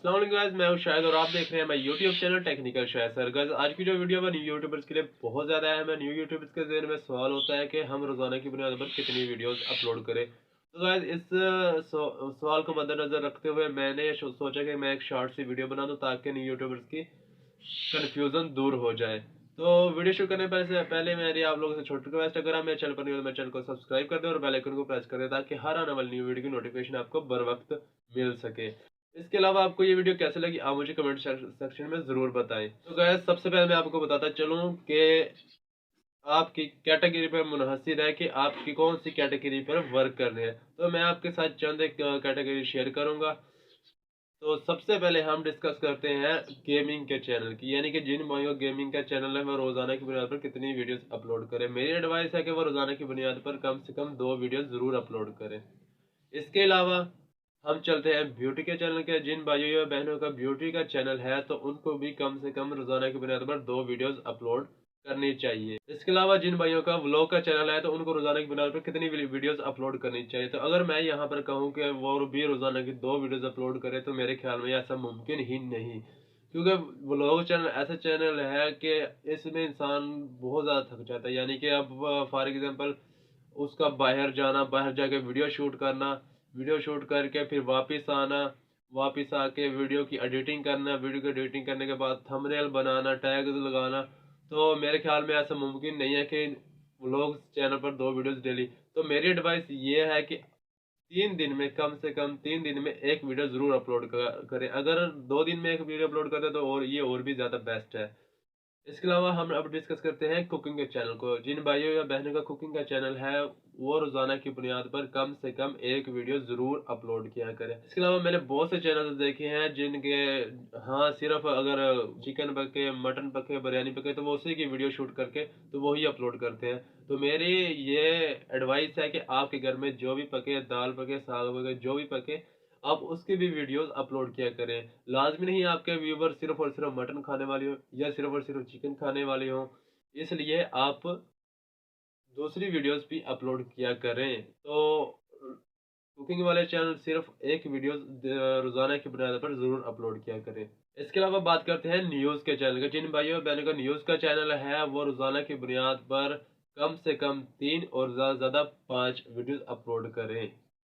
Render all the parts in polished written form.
अस्सलाम वालेकुम गाइस, मैं हूं शाहिद और आप देख रहे हैं मैं YouTube channel technical Shahid sir. Guys आज की जो वीडियो है न्यू यूट्यूबर्स के लिए बहुत ज़्यादा अहम है। न्यू यूट्यूबर्स के ज़हन में सवाल होता है कि हम रोज़ाना की बुनियाद पर कितनी वीडियोस अपलोड करें। तो गाइस इस सवाल को मद्देनज़र रखते हुए मैंने सोचा कि मैं एक शॉर्ट सी वीडियो बना दूँ ताकि न्यू यूट्यूबर्स की कन्फ्यूज़न दूर हो जाए। तो वीडियो शुरू करने से पहले मेरी आप लोगों से छोटी रिक्वेस्ट, अगर आप मेरे चैनल पर नहीं हो तो मेरे चैनल को सब्सक्राइब कर दें और बेल आइकन को प्रेस कर दें ताकि हर आने वाली न्यू वीडियो की नोटिफिकेशन आपको बर वक्त मिल सके। इसके अलावा आपको ये वीडियो कैसे लगी आप मुझे कमेंट सेक्शन में ज़रूर बताएं। तो गैस सबसे पहले मैं आपको बताता चलूँ कि आपकी कैटेगरी पर मुनहसिर है कि आपकी कौन सी कैटेगरी पर वर्क कर रहे हैं। तो मैं आपके साथ चंद एक कैटेगरी शेयर करूंगा। तो सबसे पहले हम डिस्कस करते हैं गेमिंग के चैनल की, यानी कि जिन भाइयों गेमिंग का चैनल है वह रोज़ाना की बुनियाद पर कितनी वीडियोस अपलोड करें। मेरी एडवाइस है कि वह रोज़ाना की बुनियाद पर कम से कम 2 वीडियो ज़रूर अपलोड करें। इसके अलावा हम चलते हैं ब्यूटी के चैनल के। जिन भाइयों या बहनों का ब्यूटी का चैनल है तो उनको भी कम से कम रोजाना की बुनियाद पर 2 वीडियोस अपलोड करनी चाहिए। इसके अलावा जिन भाइयों का व्लॉग का चैनल है तो उनको रोजाना की बुनियाद पर कितनी वीडियोस अपलोड करनी चाहिए। तो अगर मैं यहाँ पर कहूँ कि वो भी रोजाना की 2 वीडियोस अपलोड करे तो मेरे ख्याल में ऐसा मुमकिन ही नहीं, क्योंकि व्लॉग चैनल ऐसा चैनल है कि इसमें इंसान बहुत ज़्यादा थक जाता है। यानी कि अब फॉर एग्जाम्पल उसका बाहर जाना, बाहर जाके वीडियो शूट करना, वीडियो शूट करके फिर वापस आना, वापस आके वीडियो की एडिटिंग करना, वीडियो की एडिटिंग करने के बाद थंबनेल बनाना, टैग लगाना। तो मेरे ख्याल में ऐसा मुमकिन नहीं है कि व्लॉग चैनल पर 2 वीडियोस डेली। तो मेरी एडवाइस ये है कि 3 दिन में कम से कम 3 दिन में 1 वीडियो ज़रूर अपलोड करें। अगर 2 दिन में 1 वीडियो अपलोड करते तो और भी ज़्यादा बेस्ट है। इसके अलावा हम अब डिस्कस करते हैं कुकिंग के चैनल को। जिन भाइयों या बहनों का कुकिंग का चैनल है वो रोजाना की बुनियाद पर कम से कम 1 वीडियो जरूर अपलोड किया करें। इसके अलावा मैंने बहुत से चैनल देखे हैं जिनके हाँ सिर्फ अगर चिकन पके, मटन पके, बिरयानी पके तो वो उसी की वीडियो शूट करके तो वही अपलोड करते हैं। तो मेरी ये एडवाइस है कि आपके घर में जो भी पके, दाल पके, साग पके, जो भी पके आप उसकी भी वीडियोस अपलोड किया करें। लाजमी नहीं आपके व्यूवर सिर्फ और सिर्फ मटन खाने वाले हो या सिर्फ और सिर्फ चिकन खाने वाले हो, इसलिए आप दूसरी वीडियोस भी अपलोड किया करें। तो कुकिंग वाले चैनल सिर्फ एक वीडियो रोजाना की बुनियाद पर जरूर अपलोड किया करें। इसके अलावा बात करते हैं न्यूज़ के चैनल का। जिन भाइयों बहनों का न्यूज़ का चैनल है वो रोजाना की बुनियाद पर कम से कम 3 और ज़्यादा से ज़्यादा 5 वीडियोस अपलोड करें।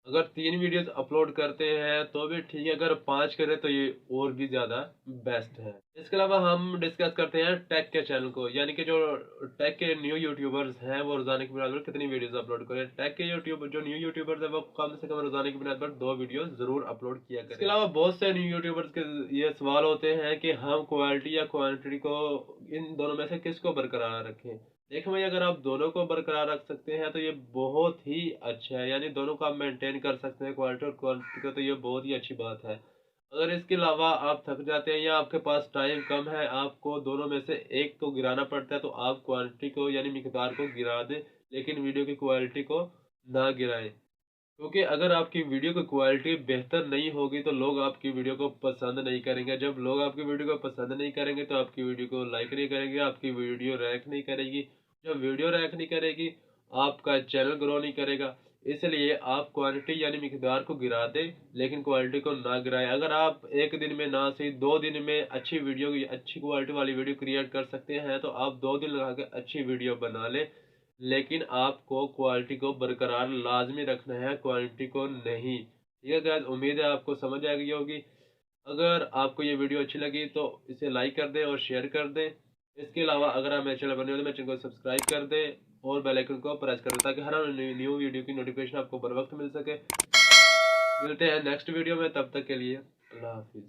अगर 3 वीडियोस अपलोड करते हैं तो भी ठीक है, अगर 5 करें तो ये और भी ज़्यादा बेस्ट है। इसके अलावा हम डिस्कस करते हैं टेक के चैनल को, यानी कि जो टेक के न्यू यूट्यूबर्स हैं वो रोजाना की बुनियाद पर कितनी वीडियोस अपलोड करें। टेक के यूट्यूब जो न्यू यूट्यूबर्स हैं वो कम से कम रोजाना की बुनियाद पर 2 वीडियोस जरूर अपलोड किया करें। इसके अलावा बहुत से न्यू यूट्यूबर्स के ये सवाल होते हैं कि हम क्वालिटी या क्वांटिटी को इन दोनों में से किसको बरकरार रखें। देखो भाई, अगर आप दोनों को बरकरार रख सकते हैं तो ये बहुत ही अच्छा है, यानी दोनों को आप मेंटेन कर सकते हैं, क्वालिटी और क्वांटिटी को, तो ये बहुत ही अच्छी बात है। अगर इसके अलावा आप थक जाते हैं या आपके पास टाइम कम है, आपको दोनों में से एक को गिराना पड़ता है, तो आप क्वांटिटी को यानी मिकदार को गिरा दें, लेकिन वीडियो की क्वालिटी को ना गिराएं। क्योंकि अगर आपकी वीडियो की क्वालिटी बेहतर नहीं होगी तो लोग आपकी वीडियो को पसंद नहीं करेंगे। जब लोग आपकी वीडियो को पसंद नहीं करेंगे तो आपकी वीडियो को लाइक नहीं करेंगे, आपकी वीडियो रैंक नहीं करेगी। जब वीडियो रैंक नहीं करेगी आपका चैनल ग्रो नहीं करेगा। इसलिए आप क्वांटिटी यानी मिकदार को गिरा दें, लेकिन क्वालिटी को ना गिराएं। अगर आप एक दिन में ना सही 2 दिन में अच्छी वीडियो, अच्छी क्वालिटी वाली वीडियो क्रिएट कर सकते हैं तो आप 2 दिन लगा के अच्छी वीडियो बना लें, लेकिन आपको क्वालिटी को बरकरार लाजमी रखना है, क्वालिटी को नहीं। ठीक है गाइस, उम्मीद है आपको समझ आ गई होगी। अगर आपको ये वीडियो अच्छी लगी तो इसे लाइक कर दें और शेयर कर दें। इसके अलावा अगर आप मेरे चैनल बने हो तो मेरे चैनल को सब्सक्राइब कर दें और बेल आइकन को प्रेस कर दें ताकि हर न्यू वीडियो की नोटिफिकेशन आपको बर वक्त मिल सके। मिलते हैं नेक्स्ट वीडियो में, तब तक के लिए अल्लाह हाफिज़।